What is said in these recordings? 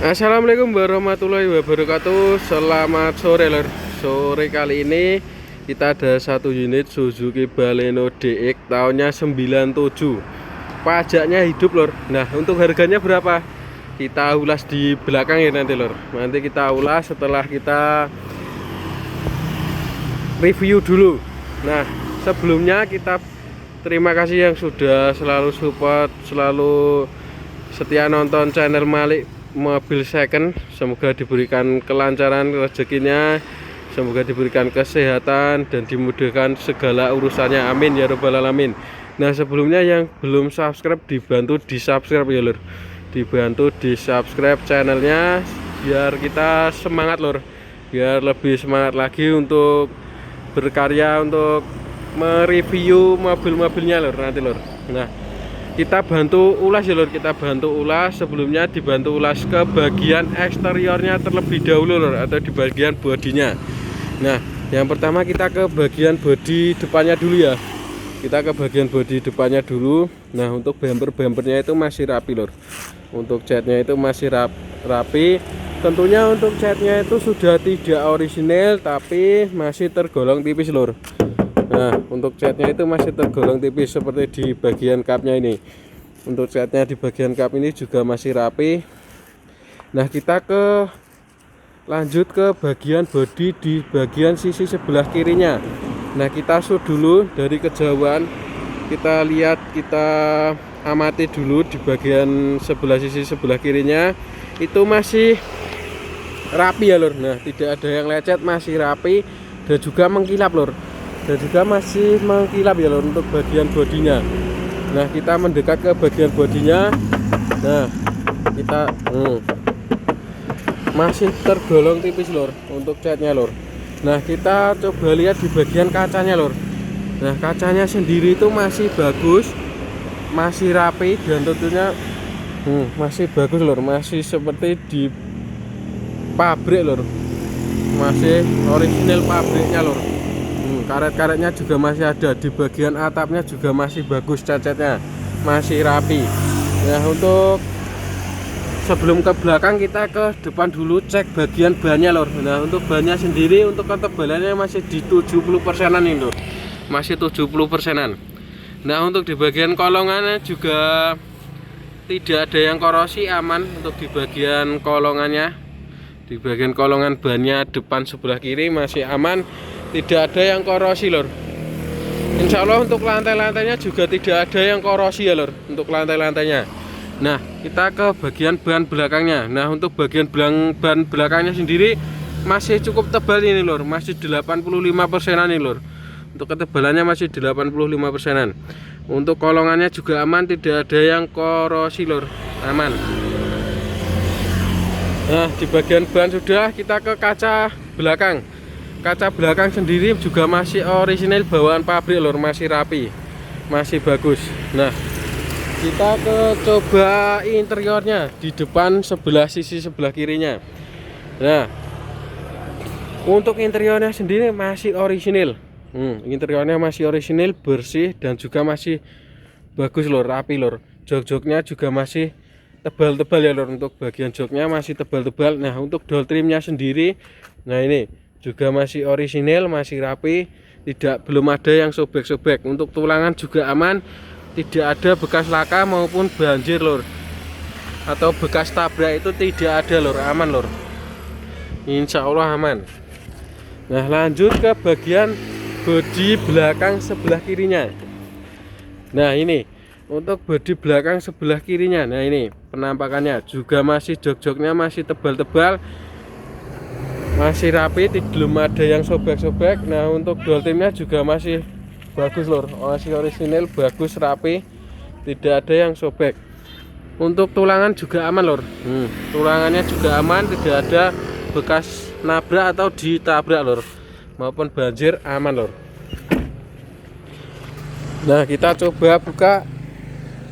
Assalamualaikum warahmatullahi wabarakatuh. Selamat sore lor. Sore kali ini kita ada satu unit Suzuki Baleno DX tahunnya 97. Pajaknya hidup lor. Nah, untuk harganya berapa? Kita ulas di belakang ya nanti lor. Nanti kita ulas setelah kita review dulu. Nah, sebelumnya kita terima kasih yang sudah selalu support, selalu setia nonton channel Malik Mobil Second. Semoga diberikan kelancaran rezekinya, semoga diberikan kesehatan dan dimudahkan segala urusannya, amin ya robbal alamin. Nah, sebelumnya yang belum subscribe dibantu di subscribe ya lor, dibantu di subscribe channelnya biar kita semangat lor, biar lebih semangat lagi untuk berkarya, untuk mereview mobil-mobilnya lor nanti lor. Nah, kita bantu ulas ya lor, kita bantu ulas. Sebelumnya dibantu ulas ke bagian eksteriornya terlebih dahulu lor, atau di bagian bodinya. Nah, yang pertama kita ke bagian bodi depannya dulu ya, kita ke bagian bodi depannya dulu. Nah, untuk bumpernya itu masih rapi lor, untuk catnya itu masih rapi. Tentunya untuk catnya itu sudah tidak orisinil tapi masih tergolong tipis lor. Nah, untuk catnya itu masih tergolong tipis seperti di bagian kapnya ini. Untuk catnya di bagian kap ini juga masih rapi. Nah, kita lanjut ke bagian bodi di bagian sisi sebelah kirinya. Nah, kita shoot dulu dari kejauhan. Kita lihat, kita amati dulu di bagian sisi sebelah kirinya. Itu masih rapi ya lor. Nah, tidak ada yang lecet, masih rapi dan juga mengkilap lor. Dan juga masih mengkilap ya lor untuk bagian bodinya. Nah, kita mendekat ke bagian bodinya. Nah, kita masih tergolong tipis lor untuk catnya lor. Nah, kita coba lihat di bagian kacanya lor. Nah, kacanya sendiri itu masih bagus, masih rapi dan tentunya masih bagus lor, masih seperti di pabrik lor, masih original pabriknya lor. Karet-karetnya juga masih ada, di bagian atapnya juga masih bagus, catnya masih rapi. Nah, untuk sebelum ke belakang kita ke depan dulu cek bagian bannya lor. Nah, untuk bannya sendiri untuk ketebalannya masih di 70%an ini lor, masih 70%an. Nah, untuk di bagian kolongannya juga tidak ada yang korosi, aman untuk di bagian kolongannya. Di bagian kolongan bannya depan sebelah kiri masih aman, tidak ada yang korosi lor. Insya Allah untuk lantai-lantainya juga tidak ada yang korosi ya lor, untuk lantai-lantainya. Nah, kita ke bagian ban belakangnya. Nah, untuk bagian ban belakangnya sendiri masih cukup tebal ini lor, masih 85%an ini lor. Untuk ketebalannya masih 85%an. Untuk kolongannya juga aman, tidak ada yang korosi lor, aman. Nah, di bagian ban sudah, kita ke kaca belakang. Kaca belakang sendiri juga masih orisinil bawaan pabrik lor, masih rapi, masih bagus. Nah, kita coba interiornya di depan sisi sebelah kirinya. Nah, untuk interiornya sendiri masih orisinil. Interiornya masih orisinil, bersih dan juga masih bagus lor, rapi lor. Jok-joknya juga masih tebal-tebal ya lor, untuk bagian joknya masih tebal-tebal. Nah, untuk door trimnya sendiri, nah ini juga masih orisinil, masih rapi, belum ada yang sobek-sobek. Untuk tulangan juga aman, tidak ada bekas laka maupun banjir lor, atau bekas tabrak itu tidak ada lor, aman lor, insya Allah aman. Nah, lanjut ke bagian bodi belakang sebelah kirinya. Nah, ini untuk bodi belakang sebelah kirinya. Nah, ini penampakannya juga masih jok-joknya masih tebal-tebal, masih rapi, belum ada yang sobek-sobek. Nah, untuk door trimnya juga masih bagus lor, masih orisinil, bagus, rapi, tidak ada yang sobek. Untuk tulangan juga aman lor, tulangannya juga aman, tidak ada bekas nabrak atau ditabrak lor, maupun banjir, aman lor. Nah, kita coba buka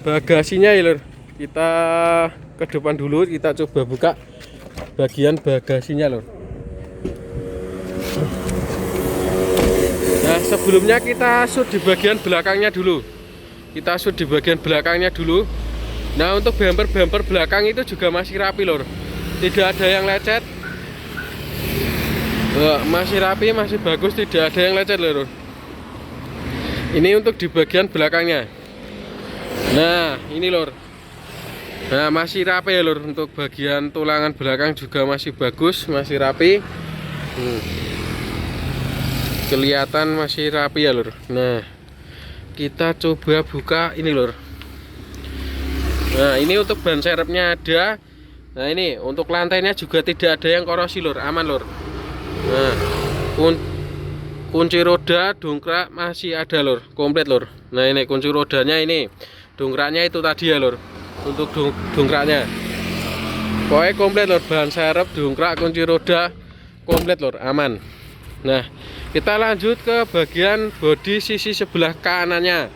bagasinya ya lor. Kita ke depan dulu, kita coba buka bagian bagasinya lor. Nah, sebelumnya kita shoot di bagian belakangnya dulu. Nah, untuk bumper belakang itu juga masih rapi lor. tidak ada yang lecet. Masih rapi, masih bagus, tidak ada yang lecet lur. Ini untuk di bagian belakangnya. Nah ini lur. Nah masih rapi ya lur. Untuk bagian tulangan belakang juga masih bagus, masih rapi. Kelihatan masih rapi ya lur. Nah kita coba buka ini lur. Nah ini untuk ban serepnya ada. Nah ini untuk lantainya juga tidak ada yang korosi lur, aman lur. Nah kunci roda dongkrak masih ada lur, komplit lur. Nah ini kunci rodanya, ini dongkraknya itu tadi ya lur. Untuk dongkraknya pokoknya komplit lur, ban serep, dongkrak, kunci roda komplit lur, aman. Nah kita lanjut ke bagian bodi sisi sebelah kanannya.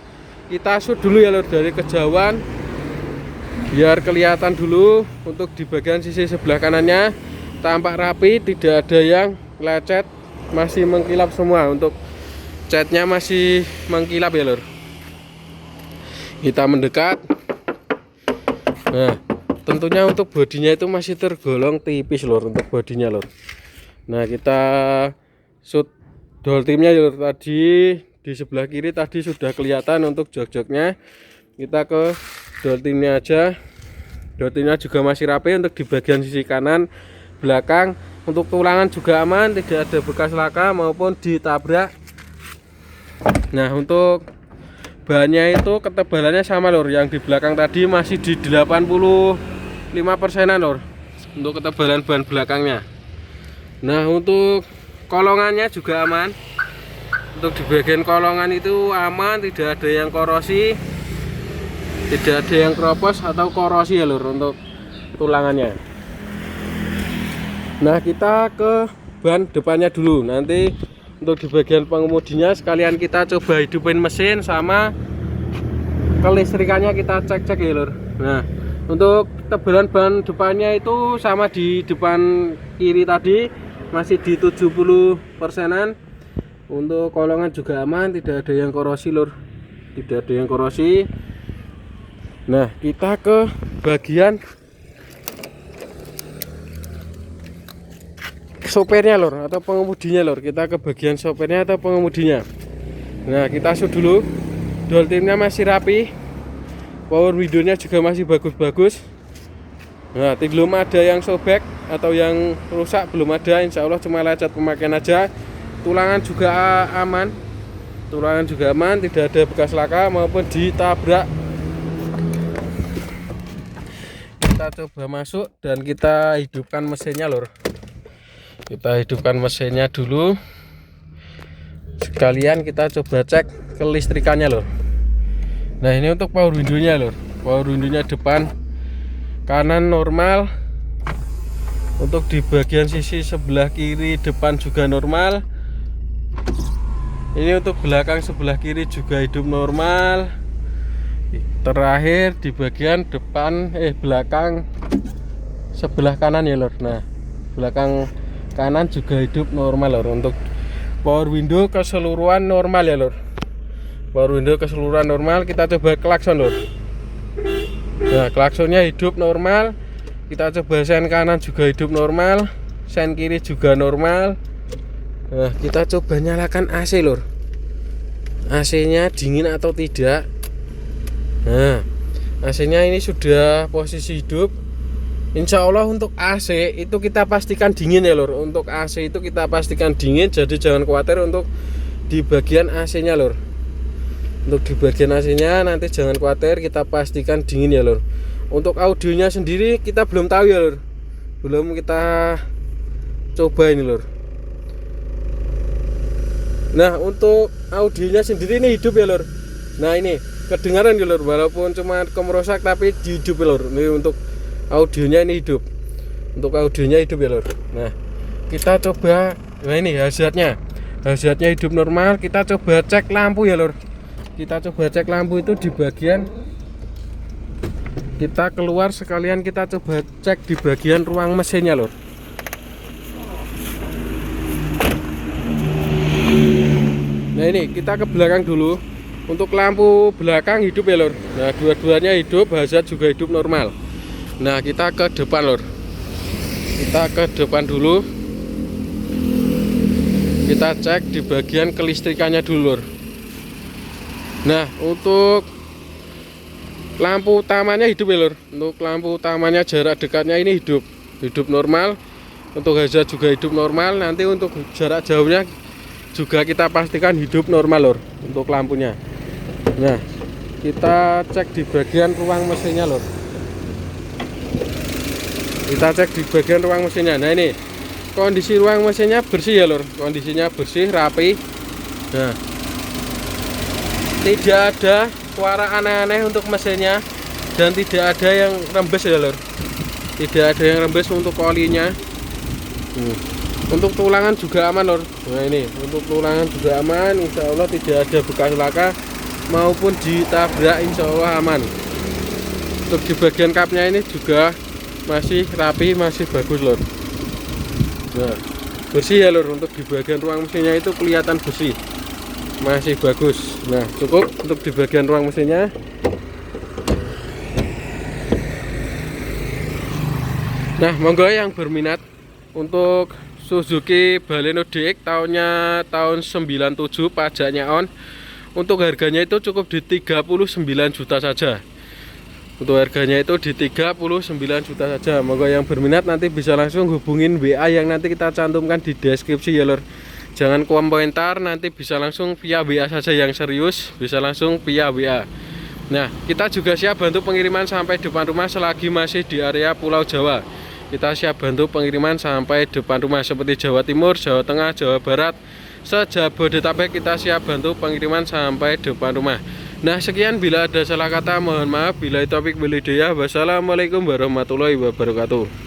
Kita shoot dulu ya lur dari kejauhan biar kelihatan dulu. Untuk di bagian sisi sebelah kanannya tampak rapi, tidak ada yang lecet, masih mengkilap semua. Untuk catnya masih mengkilap ya lur. Kita mendekat. Nah tentunya untuk bodinya itu masih tergolong tipis lur, untuk bodinya lur. Nah kita shoot dol timnya ya lur. Tadi di sebelah kiri tadi sudah kelihatan untuk jok-joknya. Kita ke dol timnya aja. Dol timnya juga masih rapi. Untuk di bagian sisi kanan belakang untuk tulangan juga aman, tidak ada bekas laka maupun ditabrak. Nah untuk bahannya itu ketebalannya sama lor, yang di belakang tadi masih di 85%an lor untuk ketebalan ban belakangnya. Nah untuk kolongannya juga aman. Untuk di bagian kolongan itu aman, tidak ada yang korosi, tidak ada yang keropos atau korosi ya lor untuk tulangannya. Nah kita ke ban depannya dulu. Nanti untuk di bagian pengemudinya sekalian kita coba hidupin mesin sama kelistrikannya kita cek-cek ya lur. Nah untuk tebalan ban depannya itu sama di depan kiri tadi, masih di 70%an. Untuk kolongan juga aman, tidak ada yang korosi lur, tidak ada yang korosi. Nah kita ke bagian sopirnya lor atau pengemudinya lor. Kita ke bagian sopirnya atau pengemudinya. Nah kita shoot dulu. Dol timnya masih rapi, power window-nya juga masih bagus-bagus. Nah belum ada yang sobek atau yang rusak, belum ada. Insya Allah cuma lecet pemakaian aja. Tulangan juga aman, tulangan juga aman, tidak ada bekas laka maupun ditabrak. Kita coba masuk dan kita hidupkan mesinnya lor. Kita hidupkan mesinnya dulu. Sekalian kita coba cek kelistrikannya lor. Nah ini untuk power window-nya lor. Power window-nya depan kanan normal. Untuk di bagian sisi sebelah kiri depan juga normal. Ini untuk belakang sebelah kiri juga hidup normal. Terakhir di bagian depan belakang sebelah kanan ya lor. Nah belakang kanan juga hidup normal lor. Untuk power window keseluruhan normal ya lor. Power window keseluruhan normal. Kita coba klakson lor. Nah klaksonnya hidup normal. Kita coba sen kanan juga hidup normal, sen kiri juga normal. Nah kita coba nyalakan AC lor. AC nya dingin atau tidak. Nah AC nya ini sudah posisi hidup. Insya Allah untuk AC itu kita pastikan dingin ya lor. Untuk AC itu kita pastikan dingin. Jadi jangan khawatir untuk di bagian AC nya lor. Untuk di bagian AC nya nanti jangan khawatir, kita pastikan dingin ya lor. Untuk audionya sendiri kita belum tahu ya lor. Belum kita coba ini lor. Nah untuk audionya sendiri ini hidup ya lor. Nah ini kedengaran ya lor, walaupun cuma kemerosak tapi hidup ya lor. Ini untuk audionya ini hidup. Untuk audionya hidup ya lor. Nah kita coba. Nah ini hazardnya. Hazardnya hidup normal. Kita coba cek lampu ya lor. Kita coba cek lampu itu di bagian, kita keluar sekalian kita coba cek di bagian ruang mesinnya lor. Nah ini kita ke belakang dulu. Untuk lampu belakang hidup ya lor. Nah dua-duanya hidup, hazard juga hidup normal. Nah kita ke depan lor. Kita ke depan dulu. Kita cek di bagian kelistrikannya dulu, Lur. Nah, untuk lampu utamanya hidup ya, Lur. Untuk lampu utamanya jarak dekatnya ini hidup normal. Untuk hazard juga hidup normal. Nanti untuk jarak jauhnya juga kita pastikan hidup normal, Lur, untuk lampunya. Nah, kita cek di bagian ruang mesinnya, Lur. Kita cek di bagian ruang mesinnya. Nah, ini kondisi ruang mesinnya bersih ya, Lur. Kondisinya bersih, rapi. Nah, tidak ada suara aneh-aneh untuk mesinnya dan tidak ada yang rembes ya, Lur. Tidak ada yang rembes untuk olinya. Untuk tulangan juga aman, Lur. Nah, ini untuk tulangan juga aman. Insya Allah tidak ada bekas laka maupun ditabrak, insya Allah aman. Untuk di bagian kapnya ini juga masih rapi, masih bagus, Lur. Nah, bersih ya, Lur. Untuk di bagian ruang mesinnya itu kelihatan bersih, masih bagus. Nah, cukup untuk di bagian ruang mesinnya. Nah, monggo yang berminat untuk Suzuki Baleno DX tahun 97, pajaknya on. Untuk harganya itu cukup di 39 juta saja. Untuk harganya itu di 39 juta saja. Monggo yang berminat nanti bisa langsung hubungin WA yang nanti kita cantumkan di deskripsi ya, Lur. Jangan komentar, nanti bisa langsung via WA saja, yang serius bisa langsung via WA. Nah, kita juga siap bantu pengiriman sampai depan rumah selagi masih di area Pulau Jawa. Kita siap bantu pengiriman sampai depan rumah seperti Jawa Timur, Jawa Tengah, Jawa Barat, se-Jabodetabek kita siap bantu pengiriman sampai depan rumah. Nah, sekian, bila ada salah kata mohon maaf. Bila topik beli dia. Wassalamualaikum warahmatullahi wabarakatuh.